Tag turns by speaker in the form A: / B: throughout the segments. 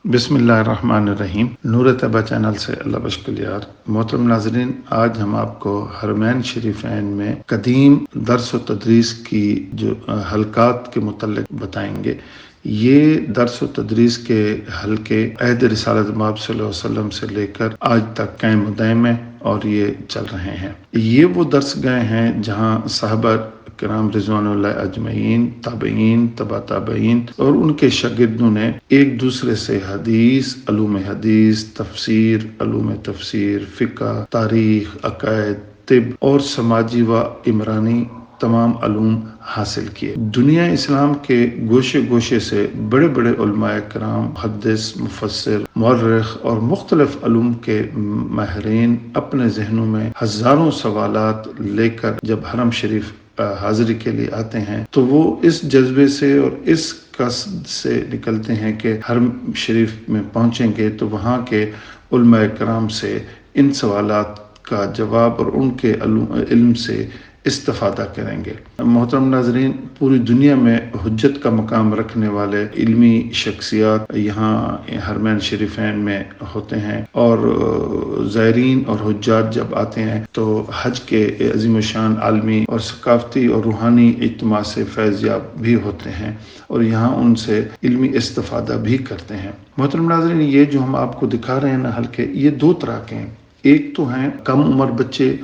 A: بسم اللہ الرحمن الرحیم۔ نور طیبہ چینل سے اللہ بشکلیار۔ محترم ناظرین، آج ہم آپ کو حرمین شریفین میں قدیم درس و تدریس کی جو حلقات کے متعلق بتائیں گے۔ یہ درس و تدریس کے حلقے عہد رسالت مآب صلی اللہ علیہ وسلم سے لے کر آج تک قائم و دائم ہیں اور یہ چل رہے ہیں۔ یہ وہ درس گاہیں ہیں جہاں صحابہ کرام رضوان اللہ اجمعین، تابعین، تبع تابعین اور ان کے شاگردوں نے ایک دوسرے سے حدیث، تفسیر، علوم تفسیر، فقہ، تاریخ، عقائد، طب اور سماجی و عمرانی تمام علوم حاصل کیے۔ دنیا اسلام کے گوشے گوشے سے بڑے بڑے علماء کرام، محدث، مفسر، مورخ اور مختلف علوم کے ماہرین اپنے ذہنوں میں ہزاروں سوالات لے کر جب حرم شریف حاضری کے لیے آتے ہیں تو وہ اس جذبے سے اور اس قصد سے نکلتے ہیں کہ حرم شریف میں پہنچیں گے تو وہاں کے علماء کرام سے ان سوالات کا جواب اور ان کے علم سے استفادہ کریں گے۔ محترم ناظرین، پوری دنیا میں حجت کا مقام رکھنے والے علمی شخصیات یہاں حرمین شریفین میں ہوتے ہیں، اور زائرین اور حجاج جب آتے ہیں تو حج کے عظیم الشان عالمی اور ثقافتی اور روحانی اجتماع سے فیض یاب بھی ہوتے ہیں اور یہاں ان سے علمی استفادہ بھی کرتے ہیں۔ محترم ناظرین، یہ جو ہم آپ کو دکھا رہے ہیں نا حلقے، یہ دو طرح کے ہیں۔ ایک تو ہیں کم عمر بچے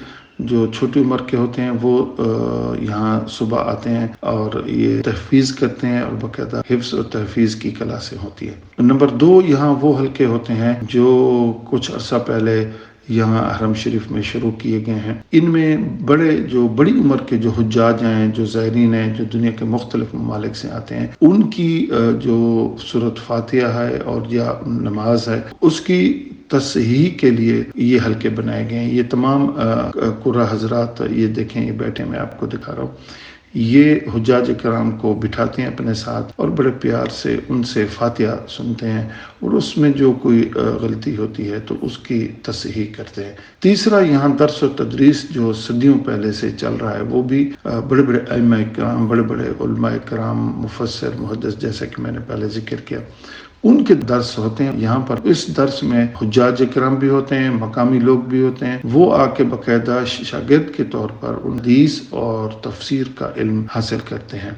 A: جو چھوٹی عمر کے ہوتے ہیں، وہ یہاں صبح آتے ہیں اور یہ تحفیظ کرتے ہیں اور باقاعدہ حفظ اور تحفیظ کی کلاسیں ہوتی ہیں۔ نمبر دو، یہاں وہ حلقے ہوتے ہیں جو کچھ عرصہ پہلے یہاں حرم شریف میں شروع کیے گئے ہیں۔ ان میں بڑی عمر کے جو حجاج ہیں، جو زائرین ہیں، جو دنیا کے مختلف ممالک سے آتے ہیں، ان کی جو سورۃ فاتحہ ہے اور یا نماز ہے، اس کی تصحیح کے لیے یہ حلقے بنائے گئے ہیں۔ یہ تمام قرہ حضرات، یہ دیکھیں، یہ بیٹھے میں آپ کو دکھا رہا ہوں، یہ حجاج کرام کو بٹھاتے ہیں اپنے ساتھ اور بڑے پیار سے ان سے فاتحہ سنتے ہیں اور اس میں جو کوئی غلطی ہوتی ہے تو اس کی تصحیح کرتے ہیں۔ تیسرا، یہاں درس و تدریس جو صدیوں پہلے سے چل رہا ہے، وہ بھی بڑے بڑے ائمہ کرام، بڑے بڑے علماء کرام، مفسر، محدث، جیسا کہ میں نے پہلے ذکر کیا، ان کے درس ہوتے ہیں یہاں پر۔ اس درس میں حجاج کرام بھی ہوتے ہیں، مقامی لوگ بھی ہوتے ہیں، وہ آ کے باقاعدہ شاگرد کے طور پر حدیث اور تفسیر کا علم حاصل کرتے ہیں۔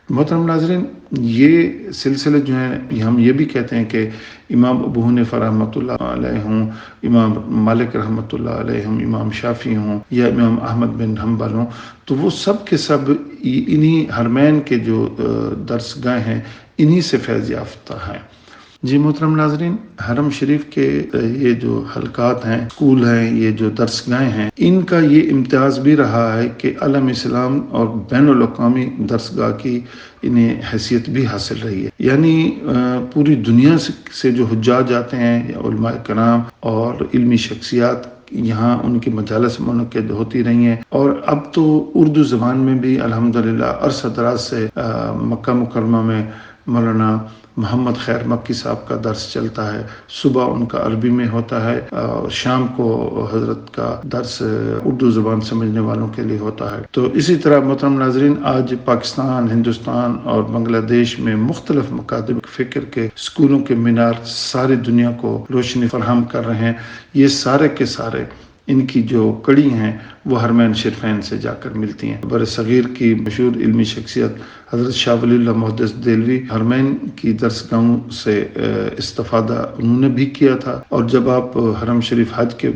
A: محترم ناظرین، یہ سلسلے جو ہیں، ہم یہ بھی کہتے ہیں کہ امام ابو حنیفہ رحمۃ اللہ علیہ ہوں، امام مالک رحمۃ اللہ علیہ ہوں، امام شافعی ہوں یا امام احمد بن حنبل ہوں، تو وہ سب کے سب انہی حرمین کے جو درس گاہ ہیں، انہی سے فیض یافتہ ہیں۔ جی محترم ناظرین، حرم شریف کے یہ جو حلقات ہیں، اسکول ہیں، یہ جو درس گاہیں ہیں، ان کا یہ امتیاز بھی رہا ہے کہ عالم اسلام اور بین الاقوامی درس گاہ کی انہیں حیثیت بھی حاصل رہی ہے۔ یعنی پوری دنیا سے جو حجاج آتے ہیں، علماء کرام اور علمی شخصیات یہاں ان کی مجالس منعقد ہوتی رہی ہیں، اور اب تو اردو زبان میں بھی الحمدللہ عرصہ دراز سے مکہ مکرمہ میں مولانا محمد خیر مکی صاحب کا درس چلتا ہے۔ صبح ان کا عربی میں ہوتا ہے اور شام کو حضرت کا درس اردو زبان سمجھنے والوں کے لیے ہوتا ہے۔ تو اسی طرح محترم ناظرین، آج پاکستان، ہندوستان اور بنگلہ دیش میں مختلف مکاتب فکر کے اسکولوں کے مینار ساری دنیا کو روشنی فراہم کر رہے ہیں۔ یہ سارے کے سارے ان کی جو کڑی ہیں وہ حرمین شریفین سے جا کر ملتی ہیں۔ بر صغیر کی مشہور علمی شخصیت حضرت شاہ ولی اللہ محدث دہلوی حرمین کی درس گاہوں سے استفادہ انہوں نے بھی کیا تھا، اور جب آپ حرم شریف حج کے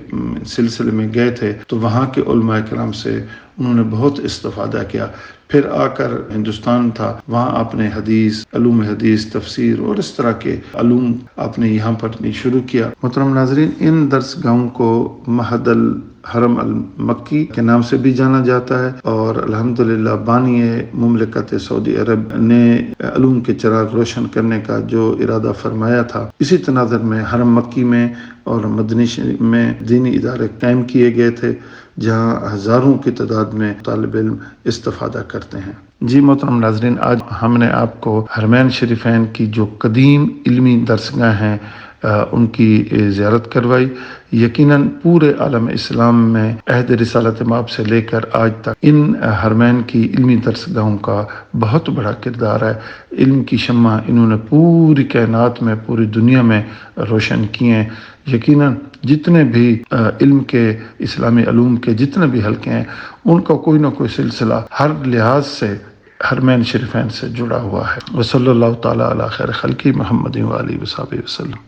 A: سلسلے میں گئے تھے تو وہاں کے علماء کرام سے انہوں نے بہت استفادہ کیا۔ پھر آ کر ہندوستان تھا، وہاں آپ نے حدیث، علوم حدیث، تفسیر اور اس طرح کے علوم آپ نے یہاں پر شروع کیا۔ محترم ناظرین، ان درس گاہوں کو معہد الحرم المکی کے نام سے بھی جانا جاتا ہے، اور الحمدللہ بانی مملکت سعودی عرب نے علوم کے چراغ روشن کرنے کا جو ارادہ فرمایا تھا، اسی تناظر میں حرم مکی میں اور مدنی شریف میں دینی ادارے قائم کیے گئے تھے، جہاں ہزاروں کی تعداد میں طالب علم استفادہ کرتے ہیں۔ جی محترم ناظرین، آج ہم نے آپ کو حرمین شریفین کی جو قدیم علمی درسگاہ ہیں ان کی زیارت کروائی۔ یقیناً پورے عالم اسلام میں عہد رسالت مآب سے لے کر آج تک ان حرمین کی علمی درسگاہوں کا بہت بڑا کردار ہے۔ علم کی شمع انہوں نے پوری کائنات میں، پوری دنیا میں روشن کیے ہیں۔ یقیناً جتنے بھی علم کے، اسلامی علوم کے جتنے بھی حلقے ہیں، ان کا کوئی نہ کوئی سلسلہ ہر لحاظ سے حرمین شریفین سے جڑا ہوا ہے۔ وصلی اللہ تعالیٰ علی خیر خلقہ محمد و آلہ وصحبہ وسلم۔